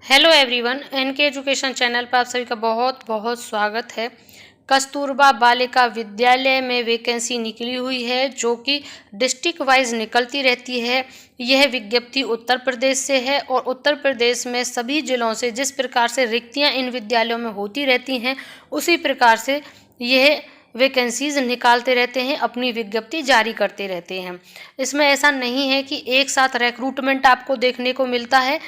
Hello everyone, NK education channel पर आप सभी का बहुत बहुत स्वागत है। कस्तूरबा बालिका विद्यालय में वैकेंसी निकली हुई है जो कि डिस्ट्रिक्ट वाइज निकलती रहती है। यह विज्ञप्ति उत्तर प्रदेश से है और उत्तर प्रदेश में सभी जिलों से जिस प्रकार से रिक्तियां इन विद्यालयों में होती रहती हैं उसी प्रकार से यह वैकेंसीज निकालते रहते हैं, अपनी विज्ञप्ति जारी करते रहते हैं। इसमें ऐसा नहीं है कि एक साथ रिक्रूटमेंट आपको देखने को मिलता है,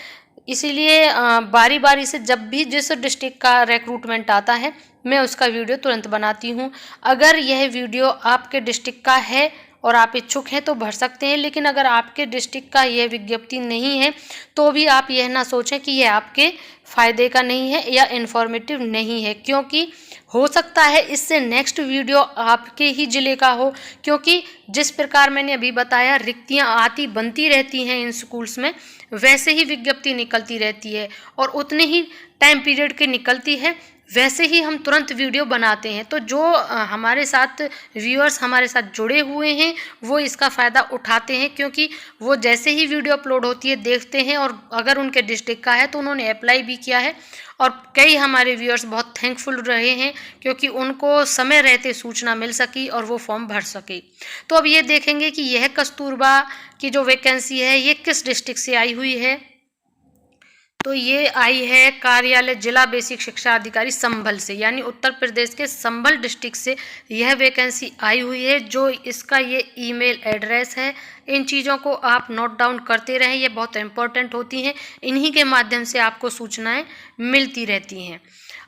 इसीलिए बारी बारी से जब भी जिस डिस्ट्रिक्ट का रिक्रूटमेंट आता है मैं उसका वीडियो तुरंत बनाती हूँ। अगर यह वीडियो आपके डिस्ट्रिक्ट का है और आप इच्छुक हैं तो भर सकते हैं, लेकिन अगर आपके डिस्ट्रिक्ट का यह विज्ञप्ति नहीं है तो भी आप यह ना सोचें कि यह आपके फ़ायदे का नहीं है या इन्फॉर्मेटिव नहीं है, क्योंकि हो सकता है इससे नेक्स्ट वीडियो आपके ही ज़िले का हो। क्योंकि जिस प्रकार मैंने अभी बताया रिक्तियां आती बनती रहती हैं इन स्कूल्स में, वैसे ही विज्ञप्ति निकलती रहती है और उतने ही टाइम पीरियड की निकलती है, वैसे ही हम तुरंत वीडियो बनाते हैं। तो जो हमारे साथ व्यूअर्स हमारे साथ जुड़े हुए हैं वो इसका फ़ायदा उठाते हैं, क्योंकि वो जैसे ही वीडियो अपलोड होती है देखते हैं और अगर उनके डिस्ट्रिक्ट का है तो उन्होंने अप्लाई भी किया है। और कई हमारे व्यूअर्स बहुत थैंकफुल रहे हैं क्योंकि उनको समय रहते सूचना मिल सकी और वो फॉर्म भर सके। तो अब ये देखेंगे कि यह कस्तूरबा की जो वैकेंसी है ये किस डिस्ट्रिक्ट से आई हुई है। तो ये आई है कार्यालय जिला बेसिक शिक्षा अधिकारी संभल से, यानी उत्तर प्रदेश के संभल डिस्ट्रिक्ट से यह वैकेंसी आई हुई है। जो इसका ये ईमेल एड्रेस है, इन चीज़ों को आप नोट डाउन करते रहें, ये बहुत इंपॉर्टेंट होती हैं, इन्हीं के माध्यम से आपको सूचनाएं मिलती रहती हैं।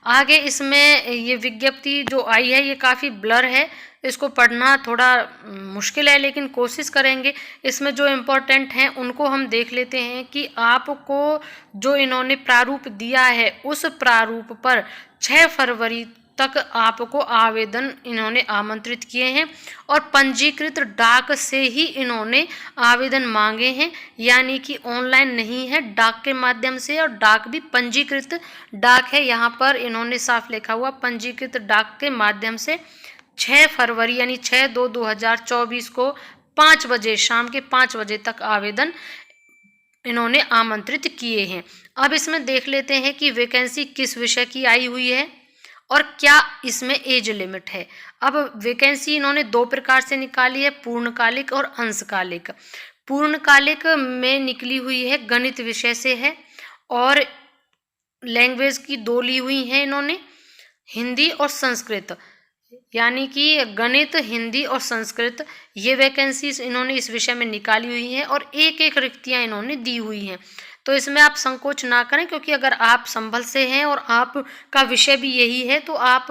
आगे इसमें ये विज्ञप्ति जो आई है ये काफ़ी ब्लर है, इसको पढ़ना थोड़ा मुश्किल है, लेकिन कोशिश करेंगे। इसमें जो इम्पोर्टेंट हैं उनको हम देख लेते हैं कि आपको जो इन्होंने प्रारूप दिया है उस प्रारूप पर 6 फरवरी तक आपको आवेदन इन्होंने आमंत्रित किए हैं और पंजीकृत डाक से ही इन्होंने आवेदन मांगे हैं, यानी कि ऑनलाइन नहीं है, डाक के माध्यम से, और डाक भी पंजीकृत डाक है। यहाँ पर इन्होंने साफ लिखा हुआ पंजीकृत डाक के माध्यम से 6 फरवरी यानी 6/2/2024 को 5 बजे, शाम के 5 बजे तक आवेदन इन्होंने आमंत्रित किए हैं। अब इसमें देख लेते हैं कि वैकेंसी किस विषय की आई हुई है और क्या इसमें एज लिमिट है। अब वैकेंसी इन्होंने 2 प्रकार से निकाली है, पूर्णकालिक और अंशकालिक। पूर्णकालिक में निकली हुई है गणित विषय से है और लैंग्वेज की 2 ली हुई हैं इन्होंने, हिंदी और संस्कृत, यानी कि गणित, हिंदी और संस्कृत, ये वैकेंसीज इन्होंने इस विषय में निकाली हुई हैं और एक एक रिक्तियां इन्होंने दी हुई हैं। तो इसमें आप संकोच ना करें, क्योंकि अगर आप संभल से हैं और आपका विषय भी यही है तो आप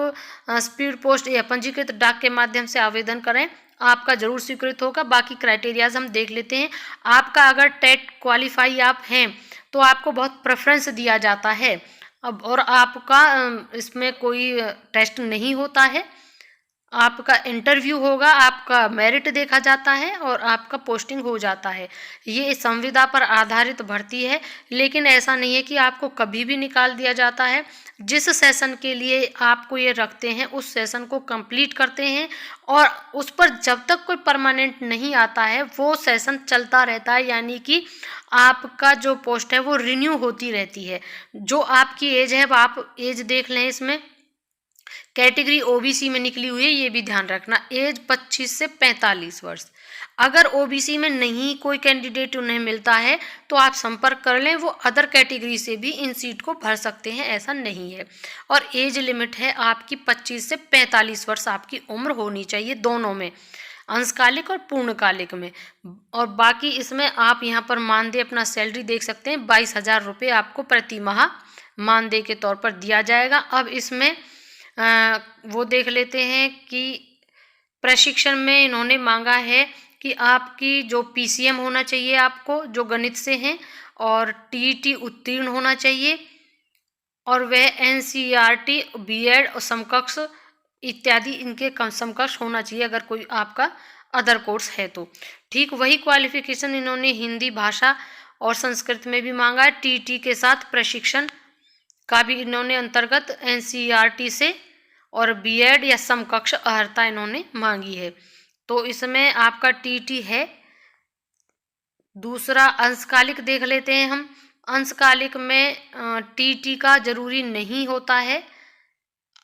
स्पीड पोस्ट या पंजीकृत डाक के माध्यम से आवेदन करें, आपका जरूर स्वीकृत होगा। बाकी क्राइटेरियाज हम देख लेते हैं। आपका अगर टेट क्वालिफाई आप हैं तो आपको बहुत प्रेफरेंस दिया जाता है। अब और आपका इसमें कोई टेस्ट नहीं होता है, आपका इंटरव्यू होगा, आपका मेरिट देखा जाता है और आपका पोस्टिंग हो जाता है। ये संविदा पर आधारित भर्ती है, लेकिन ऐसा नहीं है कि आपको कभी भी निकाल दिया जाता है। जिस सेशन के लिए आपको ये रखते हैं उस सेशन को कंप्लीट करते हैं और उस पर जब तक कोई परमानेंट नहीं आता है वो सेशन चलता रहता है, यानी कि आपका जो पोस्ट है वो रिन्यू होती रहती है। जो आपकी एज है आप एज देख लें, इसमें कैटेगरी ओबीसी में निकली हुई है, ये भी ध्यान रखना, एज 25 से 45 वर्ष। अगर ओबीसी में नहीं कोई कैंडिडेट उन्हें मिलता है तो आप संपर्क कर लें, वो अदर कैटेगरी से भी इन सीट को भर सकते हैं, ऐसा नहीं है। और एज लिमिट है आपकी 25 से 45 वर्ष आपकी उम्र होनी चाहिए, दोनों में, अंशकालिक और पूर्णकालिक में। और बाकी इसमें आप यहाँ पर मानदेय अपना सैलरी देख सकते हैं, 22,000 रुपये आपको प्रति माह मानदेय के तौर पर दिया जाएगा। अब इसमें वो देख लेते हैं कि प्रशिक्षण में इन्होंने मांगा है कि आपकी जो पीसीएम होना चाहिए आपको, जो गणित से हैं, और टीईटी उत्तीर्ण होना चाहिए और वह एनसीईआरटी, बीएड और समकक्ष इत्यादि इनके समकक्ष होना चाहिए अगर कोई आपका अदर कोर्स है तो। ठीक वही क्वालिफिकेशन इन्होंने हिंदी भाषा और संस्कृत में भी मांगा है। टीईटी के साथ प्रशिक्षण का भी इन्होंने अंतर्गत एनसीईआरटी से और बीएड या समकक्ष अर्हता इन्होंने मांगी है। तो इसमें आपका टीटी है। दूसरा अंशकालिक देख लेते हैं हम। अंशकालिक में टीटी का जरूरी नहीं होता है।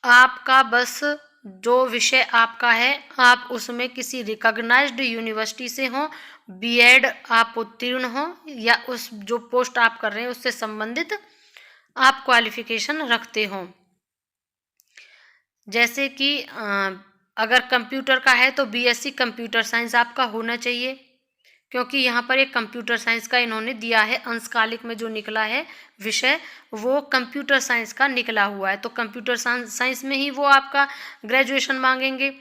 आपका बस जो विषय आपका है आप उसमें किसी रिकॉग्नाइज्ड यूनिवर्सिटी से हो, बीएड आप उत्तीर्ण हो या उस जो पोस्ट आप कर रहे हैं उससे संबंधित आप क्वालिफिकेशन रखते हो। जैसे कि अगर कंप्यूटर का है तो बीएससी कंप्यूटर साइंस आपका होना चाहिए, क्योंकि यहाँ पर एक कंप्यूटर साइंस का इन्होंने दिया है, अंशकालिक में जो निकला है विषय वो कंप्यूटर साइंस का निकला हुआ है, तो कंप्यूटर साइंस में ही वो आपका ग्रेजुएशन मांगेंगे।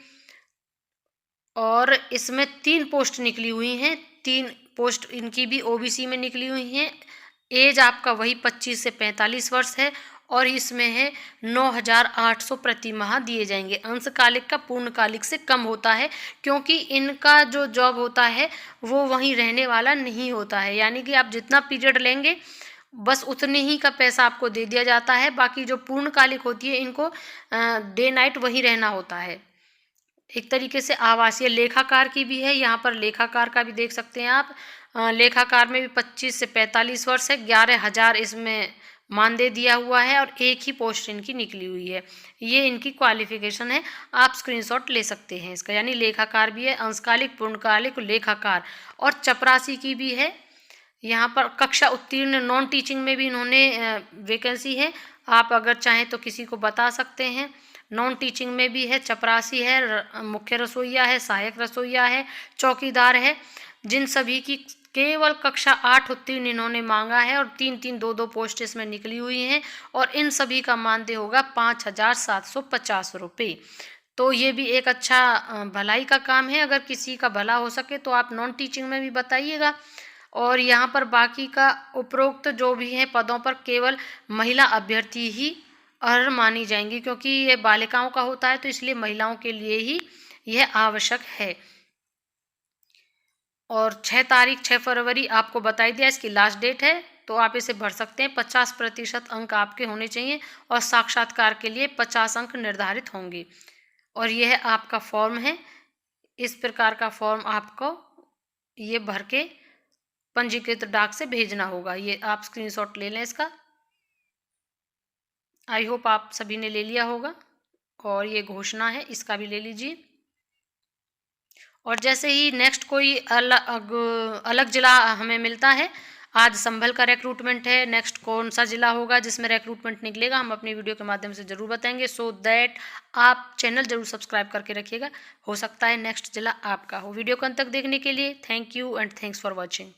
और इसमें 3 पोस्ट निकली हुई हैं, 3 पोस्ट इनकी भी ओबीसी में निकली हुई हैं। एज आपका वही 25 से 45 वर्ष है और इसमें है 9,800 प्रति माह दिए जाएंगे। अंशकालिक का पूर्णकालिक से कम होता है, क्योंकि इनका जो जॉब होता है वो वहीं रहने वाला नहीं होता है, यानी कि आप जितना पीरियड लेंगे बस उतने ही का पैसा आपको दे दिया जाता है। बाकी जो पूर्णकालिक होती है इनको डे नाइट वहीं रहना होता है। एक तरीके से आवासीय लेखाकार की भी है, यहाँ पर लेखाकार का भी देख सकते हैं आप। लेखाकार में भी 25 से 45 वर्ष है, 11,000 इसमें मानदेय दिया हुआ है और एक ही पोस्ट इनकी निकली हुई है। ये इनकी क्वालिफिकेशन है, आप स्क्रीनशॉट ले सकते हैं इसका। यानी लेखाकार भी है, अंशकालिक, पूर्णकालिक, लेखाकार और चपरासी की भी है। यहाँ पर कक्षा उत्तीर्ण नॉन टीचिंग में भी इन्होंने वैकेंसी है, आप अगर चाहें तो किसी को बता सकते हैं। नॉन टीचिंग में भी है, चपरासी है, मुख्य रसोइया है, सहायक रसोइया है, चौकीदार है। जिन सभी की केवल कक्षा 8 उत्तीर्ण इन्होंने मांगा है और 3-3, 2-2 पोस्ट इसमें निकली हुई हैं और इन सभी का मानदेय होगा 5,750 रुपये। तो ये भी एक अच्छा भलाई का काम है, अगर किसी का भला हो सके तो आप नॉन टीचिंग में भी बताइएगा। और यहाँ पर बाकी का उपरोक्त जो भी हैं पदों पर केवल महिला अभ्यर्थी ही अर्ह मानी जाएंगी, क्योंकि ये बालिकाओं का होता है तो इसलिए महिलाओं के लिए ही यह आवश्यक है। और 6 फरवरी आपको बताई दिया इसकी लास्ट डेट है, तो आप इसे भर सकते हैं। 50% अंक आपके होने चाहिए और साक्षात्कार के लिए 50 अंक निर्धारित होंगे। और यह आपका फॉर्म है, इस प्रकार का फॉर्म आपको ये भर के पंजीकृत डाक से भेजना होगा। ये आप स्क्रीनशॉट ले लें इसका। आई होप आप सभी ने ले लिया होगा। और ये घोषणा है, इसका भी ले लीजिए। और जैसे ही नेक्स्ट कोई अलग जिला हमें मिलता है, आज संभल का रिक्रूटमेंट है, नेक्स्ट कौन सा जिला होगा जिसमें रिक्रूटमेंट निकलेगा हम अपनी वीडियो के माध्यम से ज़रूर बताएंगे। सो दैट आप चैनल जरूर सब्सक्राइब करके रखिएगा, हो सकता है नेक्स्ट जिला आपका हो। वीडियो को अंत तक देखने के लिए thank you and thanks for watching.